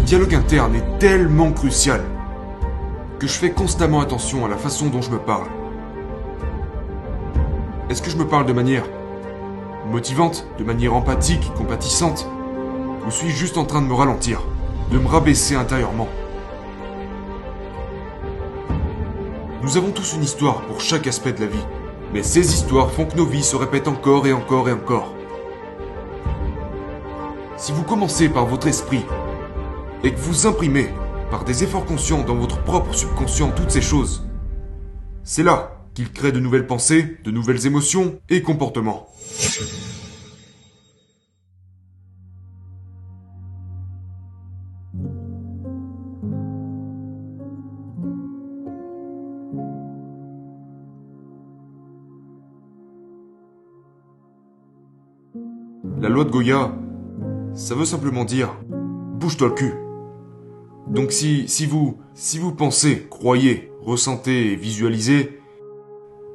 dialogue interne est tellement crucial que je fais constamment attention à la façon dont je me parle. Est-ce que je me parle de manière motivante, de manière empathique, compatissante, ou suis-je juste en train de me ralentir, de me rabaisser intérieurement? Nous avons tous une histoire pour chaque aspect de la vie, mais ces histoires font que nos vies se répètent encore et encore et encore. Si vous commencez par votre esprit, et que vous imprimez, par des efforts conscients dans votre propre subconscient toutes ces choses, c'est là qu'il crée de nouvelles pensées, de nouvelles émotions et comportements. La loi de Goya, ça veut simplement dire « bouge-toi le cul ». Donc si vous pensez, croyez, ressentez et visualisez,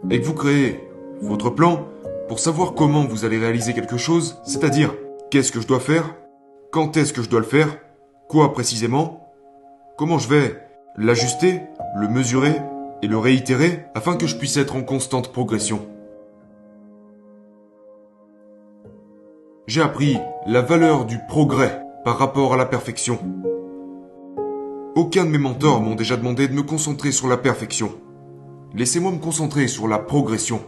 et que vous créez votre plan pour savoir comment vous allez réaliser quelque chose, c'est-à-dire qu'est-ce que je dois faire, quand est-ce que je dois le faire, quoi précisément, comment je vais l'ajuster, le mesurer et le réitérer afin que je puisse être en constante progression. J'ai appris la valeur du progrès par rapport à la perfection. Aucun de mes mentors m'ont déjà demandé de me concentrer sur la perfection. Laissez-moi me concentrer sur la progression,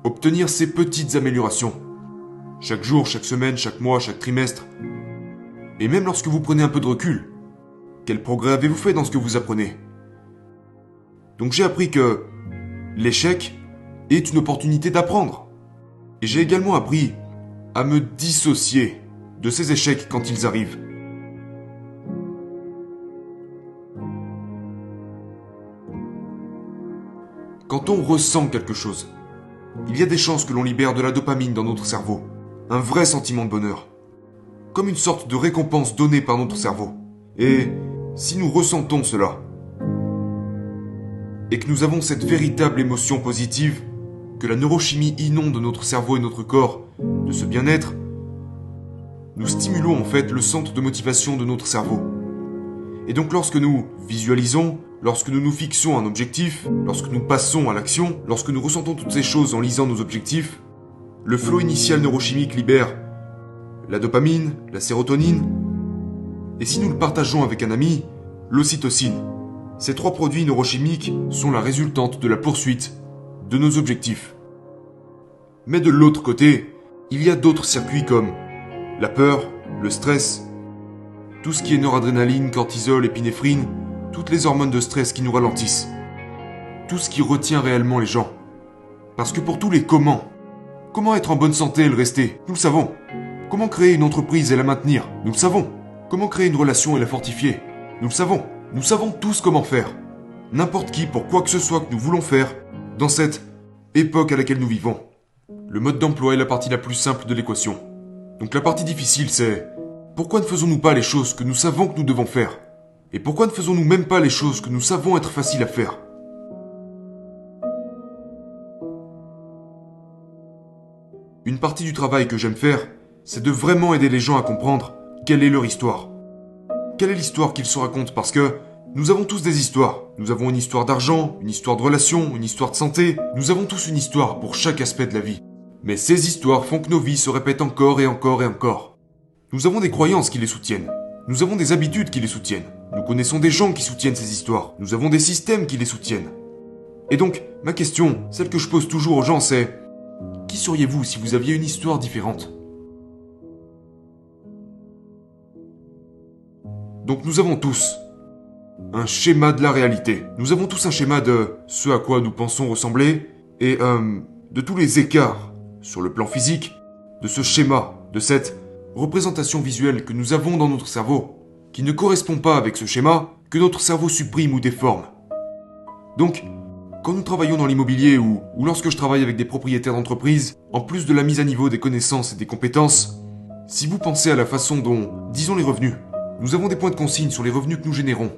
obtenir ces petites améliorations. Chaque jour, chaque semaine, chaque mois, chaque trimestre. Et même lorsque vous prenez un peu de recul, quel progrès avez-vous fait dans ce que vous apprenez? Donc j'ai appris que l'échec est une opportunité d'apprendre. Et j'ai également appris à me dissocier de ces échecs quand ils arrivent. Quand on ressent quelque chose, il y a des chances que l'on libère de la dopamine dans notre cerveau, un vrai sentiment de bonheur, comme une sorte de récompense donnée par notre cerveau. Et si nous ressentons cela, et que nous avons cette véritable émotion positive, que la neurochimie inonde notre cerveau et notre corps de ce bien-être, nous stimulons en fait le centre de motivation de notre cerveau. Et donc lorsque nous visualisons, lorsque nous nous fixons un objectif, lorsque nous passons à l'action, lorsque nous ressentons toutes ces choses en lisant nos objectifs, le flot initial neurochimique libère la dopamine, la sérotonine, et si nous le partageons avec un ami, l'ocytocine. Ces trois produits neurochimiques sont la résultante de la poursuite de nos objectifs. Mais de l'autre côté, il y a d'autres circuits comme la peur, le stress, tout ce qui est noradrénaline, cortisol, épinéphrine, toutes les hormones de stress qui nous ralentissent. Tout ce qui retient réellement les gens. Parce que pour tous les comment être en bonne santé et le rester, nous le savons. Comment créer une entreprise et la maintenir, nous le savons. Comment créer une relation et la fortifier, nous le savons. Nous savons tous comment faire. N'importe qui pour quoi que ce soit que nous voulons faire dans cette époque à laquelle nous vivons. Le mode d'emploi est la partie la plus simple de l'équation. Donc la partie difficile c'est pourquoi ne faisons-nous pas les choses que nous savons que nous devons faire? Et pourquoi ne faisons-nous même pas les choses que nous savons être faciles à faire? Une partie du travail que j'aime faire, c'est de vraiment aider les gens à comprendre quelle est leur histoire. Quelle est l'histoire qu'ils se racontent? Parce que nous avons tous des histoires. Nous avons une histoire d'argent, une histoire de relation, une histoire de santé. Nous avons tous une histoire pour chaque aspect de la vie. Mais ces histoires font que nos vies se répètent encore et encore et encore. Nous avons des croyances qui les soutiennent. Nous avons des habitudes qui les soutiennent. Nous connaissons des gens qui soutiennent ces histoires. Nous avons des systèmes qui les soutiennent. Et donc, ma question, celle que je pose toujours aux gens, c'est qui seriez-vous si vous aviez une histoire différente? Donc nous avons tous un schéma de la réalité. Nous avons tous un schéma de ce à quoi nous pensons ressembler et de tous les écarts sur le plan physique de ce schéma, de cette représentation visuelle que nous avons dans notre cerveau, qui ne correspond pas avec ce schéma, que notre cerveau supprime ou déforme. Donc, quand nous travaillons dans l'immobilier ou lorsque je travaille avec des propriétaires d'entreprise, en plus de la mise à niveau des connaissances et des compétences, si vous pensez à la façon dont, disons les revenus, nous avons des points de consigne sur les revenus que nous générons.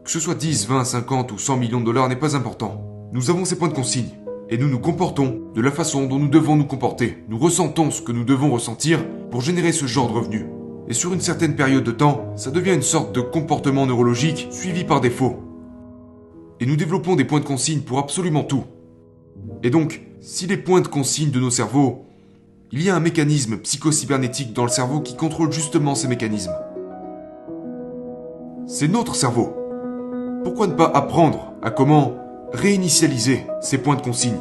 Que ce soit 10, 20, 50 ou 100 millions de dollars n'est pas important. Nous avons ces points de consigne. Et nous nous comportons de la façon dont nous devons nous comporter. Nous ressentons ce que nous devons ressentir pour générer ce genre de revenus. Et sur une certaine période de temps, ça devient une sorte de comportement neurologique suivi par défaut. Et nous développons des points de consigne pour absolument tout. Et donc, si les points de consigne de nos cerveaux, il y a un mécanisme psychocybernétique dans le cerveau qui contrôle justement ces mécanismes. C'est notre cerveau. Pourquoi ne pas apprendre à comment réinitialiser ces points de consigne?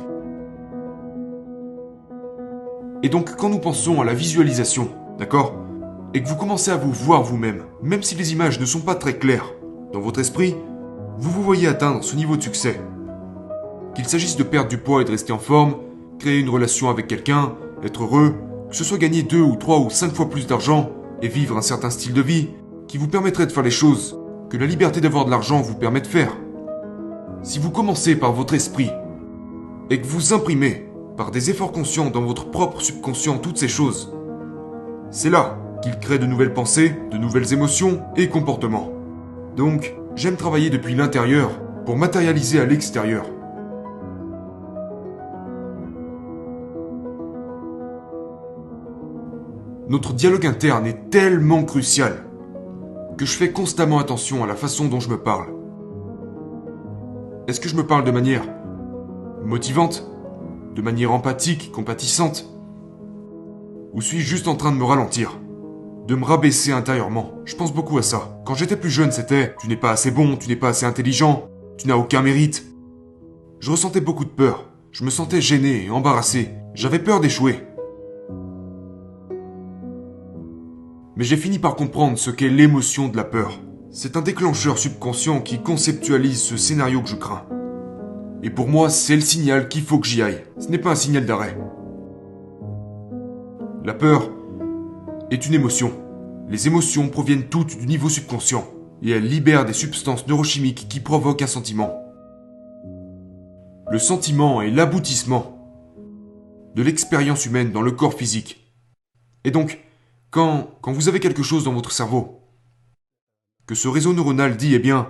Et donc, quand nous pensons à la visualisation, d'accord, et que vous commencez à vous voir vous-même, même si les images ne sont pas très claires, dans votre esprit, vous vous voyez atteindre ce niveau de succès. Qu'il s'agisse de perdre du poids et de rester en forme, créer une relation avec quelqu'un, être heureux, que ce soit gagner 2 ou 3 ou 5 fois plus d'argent et vivre un certain style de vie qui vous permettrait de faire les choses que la liberté d'avoir de l'argent vous permet de faire. Si vous commencez par votre esprit et que vous imprimez par des efforts conscients dans votre propre subconscient toutes ces choses, c'est là qu'il crée de nouvelles pensées, de nouvelles émotions et comportements. Donc, j'aime travailler depuis l'intérieur pour matérialiser à l'extérieur. Notre dialogue interne est tellement crucial que je fais constamment attention à la façon dont je me parle. Est-ce que je me parle de manière motivante, de manière empathique, compatissante, ou suis-je juste en train de me ralentir, de me rabaisser intérieurement? Je pense beaucoup à ça. Quand j'étais plus jeune, c'était « tu n'es pas assez bon, tu n'es pas assez intelligent, tu n'as aucun mérite ». Je ressentais beaucoup de peur, je me sentais gêné et embarrassé, j'avais peur d'échouer. Mais j'ai fini par comprendre ce qu'est l'émotion de la peur. C'est un déclencheur subconscient qui conceptualise ce scénario que je crains. Et pour moi, c'est le signal qu'il faut que j'y aille. Ce n'est pas un signal d'arrêt. La peur est une émotion. Les émotions proviennent toutes du niveau subconscient et elles libèrent des substances neurochimiques qui provoquent un sentiment. Le sentiment est l'aboutissement de l'expérience humaine dans le corps physique. Et donc, quand vous avez quelque chose dans votre cerveau, que ce réseau neuronal dit, eh bien,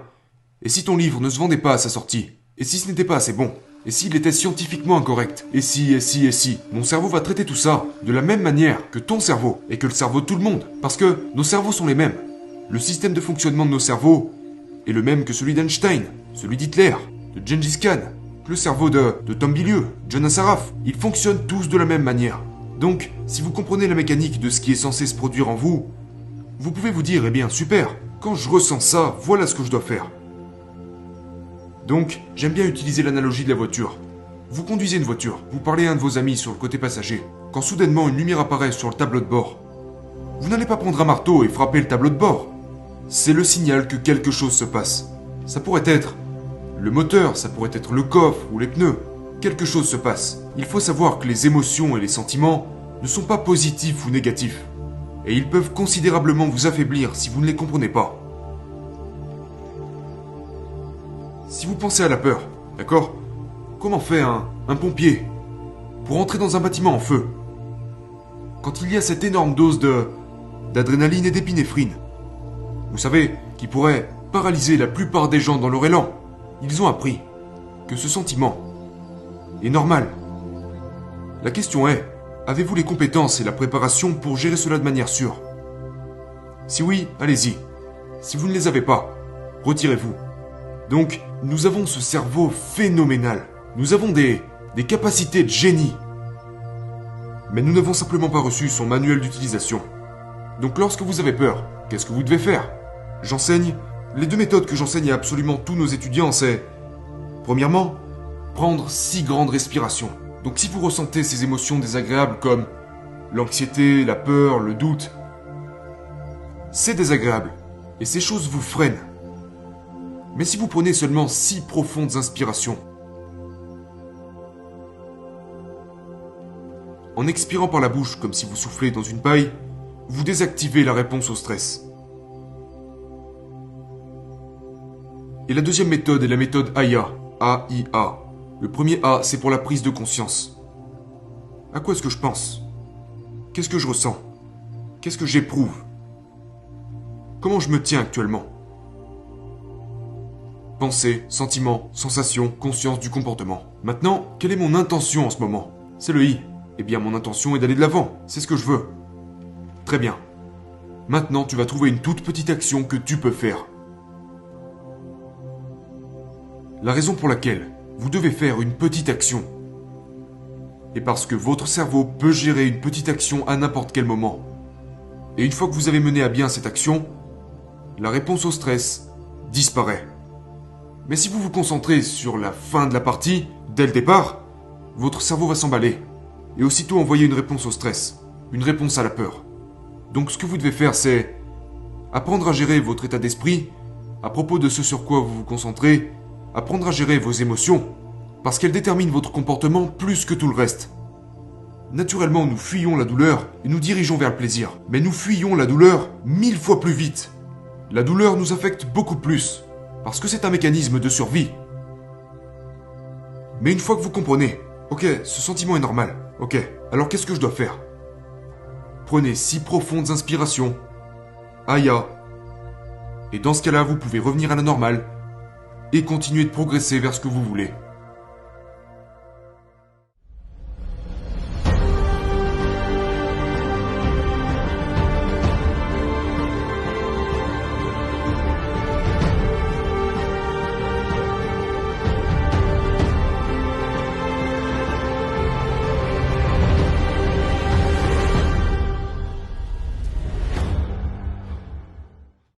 et si ton livre ne se vendait pas à sa sortie? Et si ce n'était pas assez bon? Et s'il était scientifiquement incorrect? Et si? Mon cerveau va traiter tout ça de la même manière que ton cerveau, et que le cerveau de tout le monde. Parce que nos cerveaux sont les mêmes. Le système de fonctionnement de nos cerveaux est le même que celui d'Einstein, celui d'Hitler, de Gengis Khan, le cerveau de Tom Bilieu, John Assaraf. Ils fonctionnent tous de la même manière. Donc, si vous comprenez la mécanique de ce qui est censé se produire en vous, vous pouvez vous dire, eh bien, super, quand je ressens ça, voilà ce que je dois faire. Donc, j'aime bien utiliser l'analogie de la voiture. Vous conduisez une voiture, vous parlez à un de vos amis sur le côté passager. Quand soudainement une lumière apparaît sur le tableau de bord, vous n'allez pas prendre un marteau et frapper le tableau de bord. C'est le signal que quelque chose se passe. Ça pourrait être le moteur, ça pourrait être le coffre ou les pneus. Quelque chose se passe. Il faut savoir que les émotions et les sentiments ne sont pas positifs ou négatifs. Et ils peuvent considérablement vous affaiblir si vous ne les comprenez pas. Si vous pensez à la peur, d'accord? Comment fait un pompier pour entrer dans un bâtiment en feu? Quand il y a cette énorme dose d'adrénaline et d'épinéphrine, vous savez, qui pourrait paralyser la plupart des gens dans leur élan, ils ont appris que ce sentiment est normal. La question est, avez-vous les compétences et la préparation pour gérer cela de manière sûre? Si oui, allez-y. Si vous ne les avez pas, retirez-vous. Donc, nous avons ce cerveau phénoménal. Nous avons des capacités de génie. Mais nous n'avons simplement pas reçu son manuel d'utilisation. Donc lorsque vous avez peur, qu'est-ce que vous devez faire? J'enseigne. Les 2 méthodes que j'enseigne à absolument tous nos étudiants, c'est... Premièrement, prendre 6 grandes respirations. Donc si vous ressentez ces émotions désagréables comme l'anxiété, la peur, le doute, c'est désagréable. Et ces choses vous freinent. Mais si vous prenez seulement 6 profondes inspirations, en expirant par la bouche comme si vous soufflez dans une paille, vous désactivez la réponse au stress. Et la deuxième méthode est la méthode AIA. A-I-A. Le premier A, c'est pour la prise de conscience. À quoi est-ce que je pense? Qu'est-ce que je ressens? Qu'est-ce que j'éprouve? Comment je me tiens actuellement? Pensée, sentiment, sensation, conscience du comportement. Maintenant, quelle est mon intention en ce moment? C'est le I. Eh bien, mon intention est d'aller de l'avant. C'est ce que je veux. Très bien. Maintenant, tu vas trouver une toute petite action que tu peux faire. La raison pour laquelle vous devez faire une petite action est parce que votre cerveau peut gérer une petite action à n'importe quel moment. Et une fois que vous avez mené à bien cette action, la réponse au stress disparaît. Mais si vous vous concentrez sur la fin de la partie, dès le départ, votre cerveau va s'emballer et aussitôt envoyer une réponse au stress, une réponse à la peur. Donc ce que vous devez faire, c'est apprendre à gérer votre état d'esprit à propos de ce sur quoi vous vous concentrez, apprendre à gérer vos émotions, parce qu'elles déterminent votre comportement plus que tout le reste. Naturellement, nous fuyons la douleur et nous dirigeons vers le plaisir, mais nous fuyons la douleur 1000 fois plus vite. La douleur nous affecte beaucoup plus, parce que c'est un mécanisme de survie. Mais une fois que vous comprenez, ok, ce sentiment est normal, ok, alors qu'est-ce que je dois faire? Prenez 6 profondes inspirations. Aya. Et dans ce cas-là, vous pouvez revenir à la normale et continuer de progresser vers ce que vous voulez.